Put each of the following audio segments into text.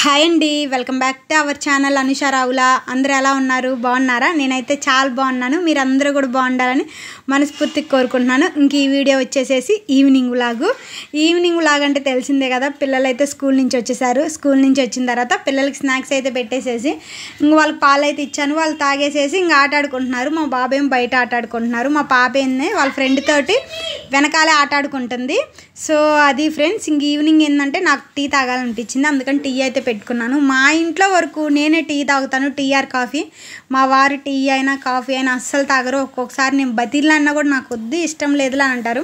Hi అండి, welcome back to our channel Anusha Ravula. అందరూ ఎలా ఉన్నారు? బాగున్నారా? నేనైతే చాలా బాగున్నాను. మీరు అందరూ కూడా బాగుండాలని మనస్ఫూర్తిగా కోరుకుంటున్నాను. ఇంక ఈ వీడియో వచ్చేసేసి ఈవినింగ్ వ్లాగ్ అంటే తెలిసిందే కదా. పిల్లలు అయితే స్కూల్ నుంచి వచ్చేసారు. స్కూల్ నుంచి వచ్చిన తర్వాత పిల్లలకి స్నాక్స్ అయితే పెట్టేసేసి ఇంక వాళ్ళకి పాలు అయితే ఇచ్చాను. వాళ్ళు తాగేసేసి ఇంక ఆట ఆడుకుంటున్నారు. మా బాబు ఏం బయట ఆట ఆడుకుంటున్నారు. మా పాప ఏంది వాళ్ళ ఫ్రెండ్ తోటి వెనకాలే ఆట ఆడుకుంటుంది. సో అది ఫ్రెండ్స్, ఇంక ఈవినింగ్ ఏంటంటే నాకు టీ తాగాలనిపించింది. అందుకని టీ అయితే పెట్టుకున్నాను. మా ఇంట్లో వరకు నేనే టీ తాగుతాను, టీ ఆర్ కాఫీ. మా వారు టీ అయినా కాఫీ అయినా అస్సలు తాగరు. ఒక్కొక్కసారి నేను బతిలాడినా కూడా నాకు వద్దు, ఇష్టం లేదులా అంటారు.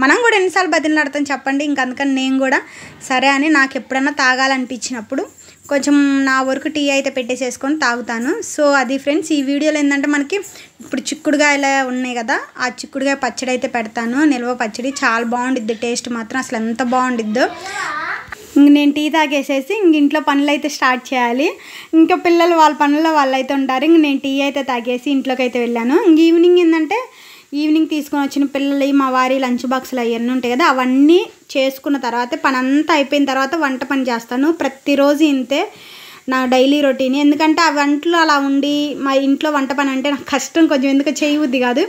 మనం కూడా ఎన్నిసార్లు బతిలాడతాం చెప్పండి. ఇంక అందుకని నేను కూడా సరే అని నాకు ఎప్పుడన్నా తాగాలనిపించినప్పుడు కొంచెం నా వరకు టీ అయితే పెట్టేసేసుకొని తాగుతాను. సో అది ఫ్రెండ్స్, ఈ వీడియోలో ఏంటంటే మనకి ఇప్పుడు చిక్కుడుగాయలు ఉన్నాయి కదా, ఆ చిక్కుడుగాయ పచ్చడి అయితే పెడతాను. నిల్వ పచ్చడి చాలా బాగుండిద్ది. టేస్ట్ మాత్రం అసలు ఎంత బాగుండిద్దో. ఇంక నేను టీ తాగేసేసి ఇంక ఇంట్లో పనులు అయితే స్టార్ట్ చేయాలి. ఇంకా పిల్లలు వాళ్ళ పనుల్లో వాళ్ళు అయితే ఉంటారు. ఇంక నేను టీ అయితే తాగేసి ఇంట్లోకి అయితే వెళ్ళాను. ఇంక ఈవినింగ్ తీసుకొని వచ్చిన పిల్లలు మా వారి లంచ్ బాక్సులు అవన్నీ ఉంటాయి కదా, అవన్నీ చేసుకున్న తర్వాత పని అంతా అయిపోయిన తర్వాత వంట పని చేస్తాను. ప్రతిరోజు ఇంతే నా డైలీ రొటీన్. ఎందుకంటే ఆ వంటలు అలా ఉండి మా ఇంట్లో వంట పని అంటే నాకు కష్టం కొంచెం, ఎందుకు చేయబుద్ది కాదు.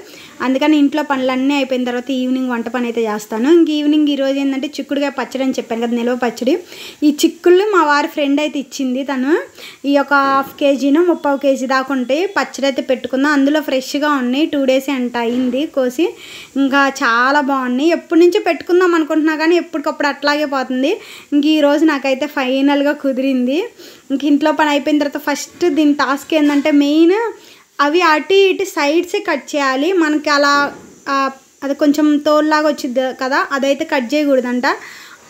అందుకని ఇంట్లో పనులన్నీ అయిపోయిన తర్వాత ఈవినింగ్ వంట పని అయితే చేస్తాను. ఇంక ఈవినింగ్ ఈరోజు ఏంటంటే చిక్కుడుగాయ పచ్చడి అని చెప్పాను కదా, నిల్వ పచ్చడి. ఈ చిక్కుళ్ళు మా వారి ఫ్రెండ్ అయితే ఇచ్చింది. తను ఈ ఒక 1/2 కేజీను 3/4 కేజీ దాకా ఉంటాయి. పచ్చడి అయితే పెట్టుకుందాం. అందులో ఫ్రెష్గా ఉన్నాయి. 2 డేస్ అంట అయింది కోసి. ఇంకా చాలా బాగున్నాయి. ఎప్పటి నుంచో పెట్టుకుందాం అనుకుంటున్నా కానీ ఎప్పటికప్పుడు అట్లాగే పోతుంది. ఇంక ఈరోజు నాకైతే ఫైనల్గా కుదిరింది. ఇంక ఇంట్లో పని అయిపోయిన తర్వాత ఫస్ట్ దీని టాస్క్ ఏంటంటే మెయిన్ అవి అటు ఇటు సైడ్సే కట్ చేయాలి. మనకి అలా అది కొంచెం తోలులాగా వచ్చింది కదా, అదైతే కట్ చేయకూడదంట.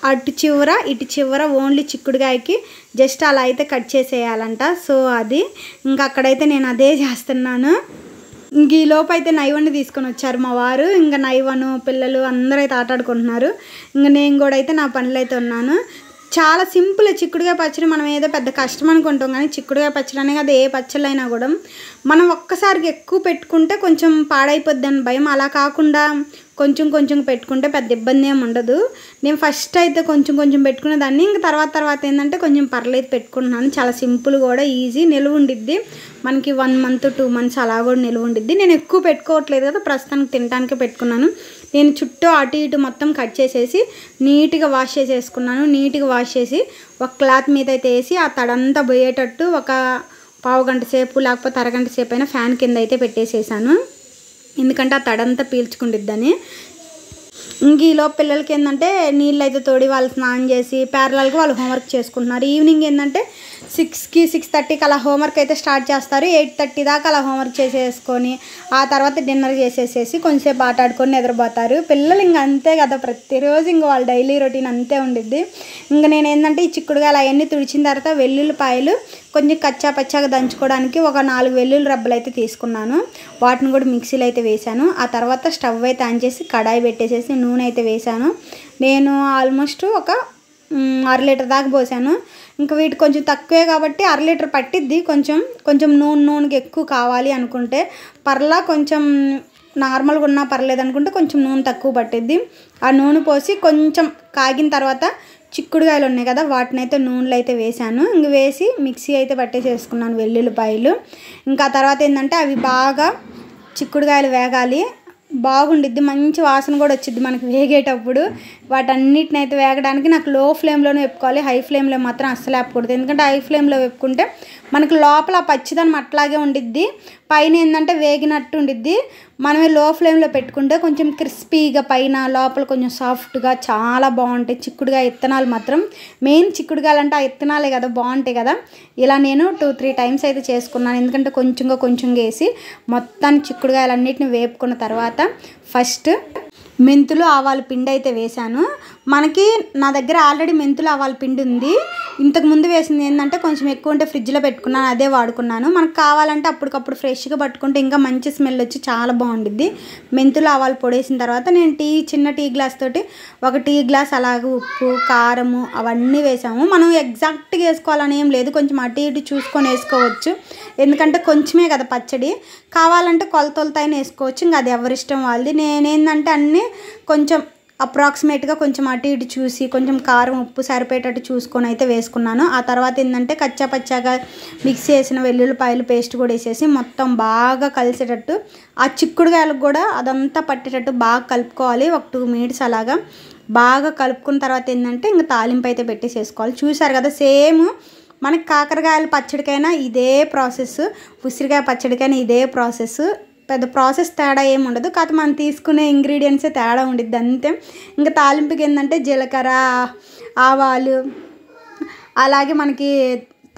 అటు చివర ఇటు చివర ఓన్లీ చిక్కుడుగాయకి జస్ట్ అలా అయితే కట్ చేసేయాలంట. సో అది ఇంకా అక్కడైతే నేను అదే చేస్తున్నాను. ఇంక ఈ లోపు అయితే నైవన్ని తీసుకొని వచ్చారు మా వారు. ఇంకా నైవను పిల్లలు అందరూ అయితే ఆటాడుకుంటున్నారు. ఇంకా నేను కూడా అయితే నా పనులు అయితే ఉన్నాను. చాలా సింపుల్ చిక్కుడుగాయ పచ్చడి. మనం ఏదో పెద్ద కష్టం అనుకుంటాం కానీ చిక్కుడుగాయ పచ్చడి అనే కదా, ఏ పచ్చళ్ళు అయినా కూడా మనం ఒక్కసారికి ఎక్కువ పెట్టుకుంటే కొంచెం పాడైపోద్ది అని భయం. అలా కాకుండా కొంచెం కొంచెం పెట్టుకుంటే పెద్ద ఇబ్బంది ఏమి ఉండదు. నేను ఫస్ట్ అయితే కొంచెం కొంచెం పెట్టుకునేదాన్ని. ఇంక తర్వాత ఏంటంటే కొంచెం పర్లేదు పెట్టుకుంటున్నాను. చాలా సింపుల్ కూడా, ఈజీ, నిలువ ఉండిద్ది మనకి 1 మంత్ 2 మంత్స్ అలా కూడా నిలువ ఉండిద్ది. నేను ఎక్కువ పెట్టుకోవట్లేదు కదా, ప్రస్తుతానికి తినడానికే పెట్టుకున్నాను. నేను చుట్టూ అటు ఇటు మొత్తం కట్ చేసేసి నీట్గా వాష్ చేసేసుకున్నాను. నీట్గా వాష్ చేసి ఒక క్లాత్ మీద అయితే వేసి ఆ తడంతా పోయేటట్టు ఒక 1/2 గంట సేపు లేకపోతే అరగంట సేపు అయినా ఫ్యాన్ కింద అయితే పెట్టేసేసాను. ఎందుకంటే ఆ తడంతా పీల్చుకుండిద్దని. ఇంక ఈలో పిల్లలకి ఏంటంటే నీళ్ళు అయితే తోడి వాళ్ళు స్నానం చేసి ప్యారలల్గా వాళ్ళు హోంవర్క్ చేసుకుంటున్నారు. ఈవినింగ్ ఏంటంటే 6కి 6:30కి అలా హోంవర్క్ అయితే స్టార్ట్ చేస్తారు. 8:30 దాకా అలా హోంవర్క్ చేసేసుకొని ఆ తర్వాత డిన్నర్ చేసేసేసి కొంచెంసేపు ఆట ఆడుకొని నిద్రపోతారు పిల్లలు. ఇంక అంతే కదా, ప్రతిరోజు ఇంక వాళ్ళ డైలీ రొటీన్ అంతే ఉండిద్ది. ఇంక నేను ఏంటంటే ఈ చిక్కుడుగాయలు అవన్నీ తుడిచిన తర్వాత వెల్లుల్లిపాయలు కొంచెం కచ్చా పచ్చాగా దంచుకోవడానికి ఒక 4 వెల్లుల్లి రబ్బలు అయితే తీసుకున్నాను. వాటిని కూడా మిక్సీలో అయితే వేసాను. ఆ తర్వాత స్టవ్ అయితే ఆన్ చేసి కడాయి పెట్టేసేసి నూనె అయితే వేసాను. నేను ఆల్మోస్ట్ ఒక 1/2 లీటర్ దాకా పోసాను. ఇంకా వీటి కొంచెం తక్కువే కాబట్టి 1/2 లీటర్ పట్టిద్ది. కొంచెం నూనెకి ఎక్కువ కావాలి అనుకుంటే పర్లా, కొంచెం నార్మల్గా ఉన్నా పర్లేదు అనుకుంటే కొంచెం నూనె తక్కువ పట్టిద్ది. ఆ నూనె పోసి కొంచెం కాగిన తర్వాత చిక్కుడుగాయలు ఉన్నాయి కదా, వాటిని అయితే నూనెలో అయితే వేసాను. ఇంక వేసి మిక్సీ అయితే పట్టేసేసుకున్నాను వెల్లుల్లిపాయలు. ఇంకా తర్వాత ఏంటంటే అవి బాగా చిక్కుడుగాయలు వేగాలి, బాగుండిద్ది, మంచి వాసన కూడా వచ్చిద్ది మనకి వేగేటప్పుడు. వాటన్నిటిని అయితే వేగడానికి నాకు లో ఫ్లేమ్లోనే వేపుకోవాలి. హై ఫ్లేమ్లో మాత్రం అస్సలు వేపకూడదు. ఎందుకంటే హై ఫ్లేమ్లో వేపుకుంటే మనకి లోపల పచ్చిదనం అట్లాగే ఉండిద్ది, పైన ఏంటంటే వేగినట్టు ఉండిద్ది. మనమే లో ఫ్లేమ్లో పెట్టుకుంటే కొంచెం క్రిస్పీగా పైన లోపల కొంచెం సాఫ్ట్గా చాలా బాగుంటాయి చిక్కుడుగాయ విత్తనాలు మాత్రం. మెయిన్ చిక్కుడుగాయలు అంటే ఆ విత్తనాలే కదా బాగుంటాయి కదా. ఇలా నేను 2-3 టైమ్స్ అయితే చేసుకున్నాను. ఎందుకంటే కొంచెంగా వేసి మొత్తాన్ని చిక్కుడుగాయలన్నిటిని వేపుకున్న తర్వాత ఫస్ట్ మెంతులు ఆవాల పిండి అయితే వేసాను. నా దగ్గర ఆల్రెడీ మెంతులు ఆవాల పిండి ఉంది. ఇంతకు ముందు వేసింది ఏంటంటే కొంచెం ఎక్కువ ఉంటే ఫ్రిడ్జ్లో పెట్టుకున్నాను, అదే వాడుకున్నాను. మనకు కావాలంటే అప్పటికప్పుడు ఫ్రెష్గా పట్టుకుంటే ఇంకా మంచి స్మెల్ వచ్చి చాలా బాగుండిద్ది. మెంతులు ఆవాలు పొడేసిన తర్వాత నేను చిన్న టీ గ్లాస్ తోటి 1 టీ గ్లాస్ అలాగే ఉప్పు, కారము అవన్నీ వేసాము. మనం ఎగ్జాక్ట్గా వేసుకోవాలని ఏం లేదు, కొంచెం అటు ఇటు చూసుకొని వేసుకోవచ్చు. ఎందుకంటే కొంచెమే కదా పచ్చడి, కావాలంటే కొలతలతో అయినా వేసుకోవచ్చు. ఇంకా అది ఎవరిష్టం వాళ్ళది. నేనేంటంటే అన్నీ కొంచెం అప్రాక్సిమేట్గా కొంచెం అటు ఇటు చూసి కొంచెం కారం ఉప్పు సరిపోయేటట్టు చూసుకొని అయితే వేసుకున్నాను. ఆ తర్వాత ఏంటంటే కచ్చా పచ్చాగా మిక్స్ చేసిన వెల్లుల్లిపాయలు పేస్ట్ కూడా వేసేసి మొత్తం బాగా కలిసేటట్టు ఆ చిక్కుడుకాయలకు కూడా అదంతా పట్టేటట్టు బాగా కలుపుకోవాలి. ఒక 2 మినిట్స్ అలాగా బాగా కలుపుకున్న తర్వాత ఏంటంటే ఇంకా తాలింపు అయితే పెట్టేసేసుకోవాలి. చూసారు కదా, సేమ్ మనకి కాకరకాయల పచ్చడికైనా ఇదే ప్రాసెస్, ఉసిరికాయ పచ్చడికైనా ఇదే ప్రాసెస్. పెద్ద ప్రాసెస్ తేడా ఏమి ఉండదు, కాకపోతే మనం తీసుకునే ఇంగ్రీడియంట్సే తేడా ఉండిద్ది అంతే. ఇంకా తాలింపుకి ఏంటంటే జీలకర్ర, ఆవాలు, అలాగే మనకి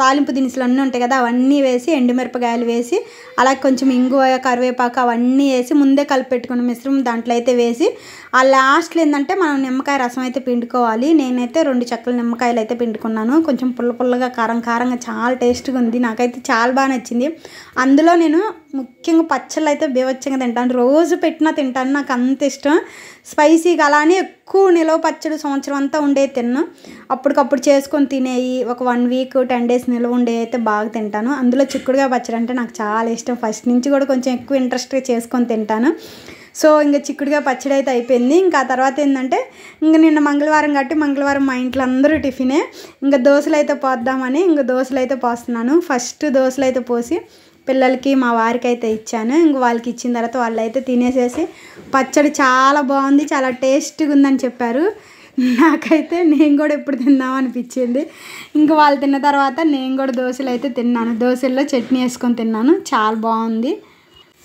తాలింపు దినుసులు అన్నీ ఉంటాయి కదా, అవన్నీ వేసి ఎండుమిరపకాయలు వేసి అలాగే కొంచెం ఇంగువ, కరివేపాకు అవన్నీ వేసి ముందే కలిపి పెట్టుకున్న మిశ్రమం దాంట్లో అయితే వేసి ఆ లాస్ట్లో ఏంటంటే మనం నిమ్మకాయ రసం అయితే పిండుకోవాలి. నేనైతే 2 చెక్కల నిమ్మకాయలు అయితే పిండుకున్నాను. కొంచెం పుల్లగా కారంగా చాలా టేస్ట్గా ఉంది. నాకైతే చాలా బాగా నచ్చింది. అందులో నేను ముఖ్యంగా పచ్చళ్ళు అయితే బీభత్సంగా తింటాను, రోజు పెట్టినా తింటాను, నాకు అంత ఇష్టం. స్పైసీగా అలానే ఎక్కువ నిలవ పచ్చడి సంవత్సరం అంతా ఉండేది తిన్నాను. అప్పటికప్పుడు చేసుకొని తినేవి ఒక 1 వీక్ 10 డేస్ నిల్వ ఉండే అయితే బాగా తింటాను. అందులో చిక్కుడుగా పచ్చడి అంటే నాకు చాలా ఇష్టం. ఫస్ట్ నుంచి కూడా కొంచెం ఎక్కువ ఇంట్రెస్ట్గా చేసుకొని తింటాను. సో ఇంకా చిక్కుడుగా పచ్చడి అయితే అయిపోయింది. ఇంకా ఆ తర్వాత ఏంటంటే ఇంకా నిన్న మంగళవారం కాబట్టి మంగళవారం మా ఇంట్లో అందరూ టిఫినే. ఇంకా దోశలు అయితే పోద్దామని ఇంకా దోశలు అయితే పోస్తున్నాను. ఫస్ట్ దోశలు అయితే పోసి పిల్లలకి మా వారికి అయితే ఇచ్చాను. ఇంక వాళ్ళకి ఇచ్చిన తర్వాత వాళ్ళు అయితే తినేసేసి పచ్చడి చాలా బాగుంది, చాలా టేస్ట్గా ఉందని చెప్పారు. నాకైతే నేను కూడా ఎప్పుడు తిందాం అనిపించింది. ఇంకా వాళ్ళు తిన్న తర్వాత నేను కూడా దోశలు అయితే తిన్నాను. దోశల్లో చట్నీ వేసుకొని తిన్నాను, చాలా బాగుంది.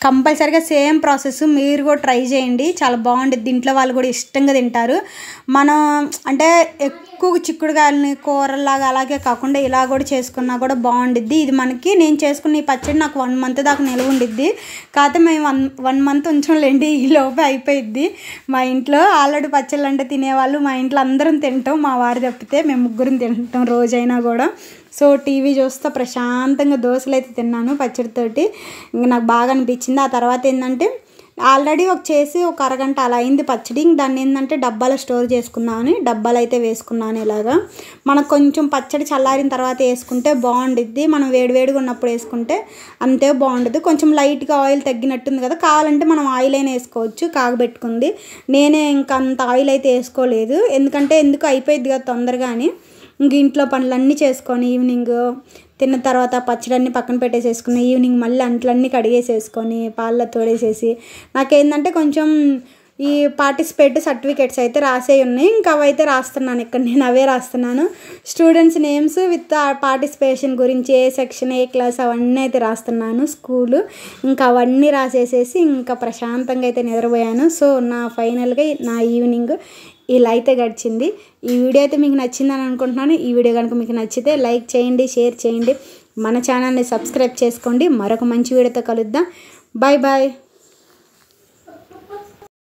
కంపల్సరీగా సేమ్ ప్రాసెస్ మీరు కూడా ట్రై చేయండి, చాలా బాగుంటుంది. దీంట్లో వాళ్ళు కూడా ఇష్టంగా తింటారు. మనం అంటే ఎక్కువ చిక్కుడుకాయలని కూరలాగా అలాగే కాకుండా ఇలా కూడా చేసుకున్నా కూడా బాగుండిద్ది. ఇది మనకి నేను చేసుకున్న ఈ పచ్చడి నాకు 1 మంత్ దాకా నిల్వ ఉండిద్ది. కాకపోతే మేము 1 మంత్ ఉంచంలేండి, ఈ లోపే అయిపోయిద్ది. మా ఇంట్లో ఆల్రెడీ పచ్చళ్ళు అంటే తినేవాళ్ళు, మా ఇంట్లో అందరం తింటాం, మా వారు తప్పితే మేము ముగ్గురం తింటాం రోజైనా కూడా. సో టీవీ చూస్తూ ప్రశాంతంగా దోశలు అయితే తిన్నాను పచ్చడితోటి. ఇంక నాకు బాగా అనిపించింది. ఆ తర్వాత ఏంటంటే ఆల్రెడీ ఒక అరగంట అలా అయింది పచ్చడి. దాన్ని ఏంటంటే డబ్బాలో స్టోర్ చేసుకున్నాను, డబ్బాలు అయితే వేసుకున్నాను. ఇలాగా మనకు కొంచెం పచ్చడి చల్లారిన తర్వాత వేసుకుంటే బాగుండిద్ది, మనం వేడివేడిగా ఉన్నప్పుడు వేసుకుంటే అంతే బాగుండదు. కొంచెం లైట్గా ఆయిల్ తగ్గినట్టుంది కదా, కావాలంటే మనం ఆయిల్ అయినా వేసుకోవచ్చు, కాగబెట్టుకుంది. నేనే ఇంకా అంత ఆయిల్ అయితే వేసుకోలేదు, ఎందుకు అయిపోయిద్ది కదా తొందరగా అని. ఇంక ఇంట్లో పనులన్నీ చేసుకొని ఈవినింగ్ తిన్న తర్వాత పచ్చడన్నీ పక్కన పెట్టేసేసుకుని ఈవినింగ్ మళ్ళీ అంట్లన్నీ కడిగేసేసుకొని పాలలో తోడేసేసి నాకేంటంటే కొంచెం ఈ పార్టిసిపేట్ సర్టిఫికేట్స్ అయితే రాసేవి ఉన్నాయి. ఇంకా అవైతే రాస్తున్నాను, ఇక్కడ నేను అవే రాస్తున్నాను. స్టూడెంట్స్ నేమ్స్ విత్ పార్టిసిపేషన్ గురించి ఏ సెక్షన్ ఏ క్లాస్ అవన్నీ అయితే రాస్తున్నాను స్కూలు. ఇంకా అవన్నీ రాసేసేసి ఇంకా ప్రశాంతంగా అయితే నిద్రపోయాను. సో నా ఫైనల్గా నా ఈవినింగ్ ఇలా అయితే గడిచింది. ఈ వీడియో అయితే మీకు నచ్చిందని అనుకుంటున్నాను. ఈ వీడియో కనుక మీకు నచ్చితే లైక్ చేయండి, షేర్ చేయండి, మన ఛానల్ని సబ్స్క్రైబ్ చేసుకోండి. మరొక మంచి వీడియోతో కలుద్దాం. Bye bye.